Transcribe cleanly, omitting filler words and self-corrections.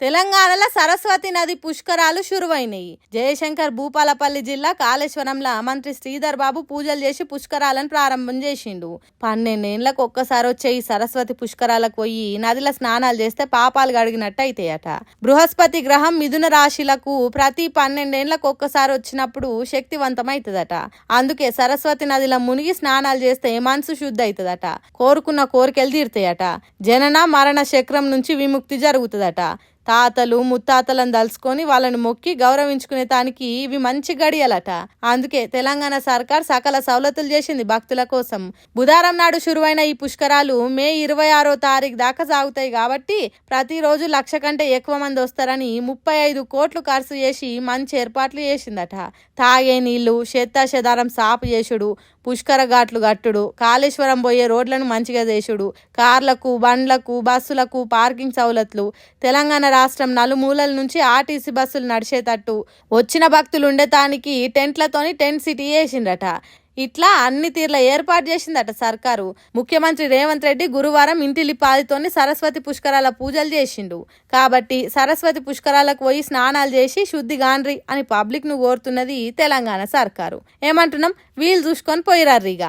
తెలంగాణలో సరస్వతి నది పుష్కరాలు షురువైనాయి. జయశంకర్ భూపాలపల్లి జిల్లా కాళేశ్వరంలో మంత్రి శ్రీధర్ బాబు పూజలు చేసి పుష్కరాలను ప్రారంభం చేసిండు. 12 ఏళ్లకు ఒక్కసారి వచ్చే ఈ సరస్వతి పుష్కరాలకు పోయి నదిలో స్నానాలు చేస్తే పాపాలు కడిగినట్టు అయితాయట. బృహస్పతి గ్రహం మిథున రాశిలకు ప్రతి 12 ఏళ్లకు ఒక్కసారి వచ్చినప్పుడు శక్తివంతమైతుందట. అందుకే సరస్వతి నదిలో మునిగి స్నానాలు చేస్తే మనసు శుద్ధి అవుతుందట. కోరుకున్న కోరికలు తీరుతాయట. జనన మరణ చక్రం నుంచి విముక్తి జరుగుతుందట. తాతలు ముత్తాతలను దలుచుకొని వాళ్ళని మొక్కి గౌరవించుకునే తానికి ఇవి మంచి గడియలట. అందుకే తెలంగాణ సర్కార్ సకల సౌలతులు చేసింది భక్తుల కోసం. బుధవారం నాడు షురువైన ఈ పుష్కరాలు మే 26వ తారీఖు దాకా సాగుతాయి కాబట్టి ప్రతిరోజు 1,00,000 కంటే ఎక్కువ మంది వస్తారని 35 కోట్లు ఖర్చు చేసి మంచి ఏర్పాట్లు చేసిందట. తాగే నీళ్లు, చెత్తాచెదారం సాపు చేసుడు, పుష్కర ఘాట్లు కట్టుడు, కాళేశ్వరం పోయే రోడ్లను మంచిగా చేసుడు, కార్లకు, బండ్లకు, బస్సులకు పార్కింగ్ సౌలతులు, తెలంగాణ రాష్ట్రం నలుమూలల నుంచి ఆర్టీసీ బస్సులు నడిచేటట్టు, వచ్చిన భక్తులు ఉండేతానికి టెంట్లతోని టెంట్ సిటీ వేసిందట. ఇట్లా అన్ని తీర్ల ఏర్పాటు చేసిందట సర్కారు. ముఖ్యమంత్రి రేవంత్ రెడ్డి గురువారం ఇంటిలిపాదితోని సరస్వతి పుష్కరాల పూజలు చేసిండు. కాబట్టి సరస్వతి పుష్కరాలకు పోయి స్నానాలు చేసి శుద్ధి గాండ్రి అని పబ్లిక్ ను కోరుతున్నది తెలంగాణ సర్కారు. ఏమంటున్నాం, వీళ్ళు చూసుకొని పోయిరారు ఇక.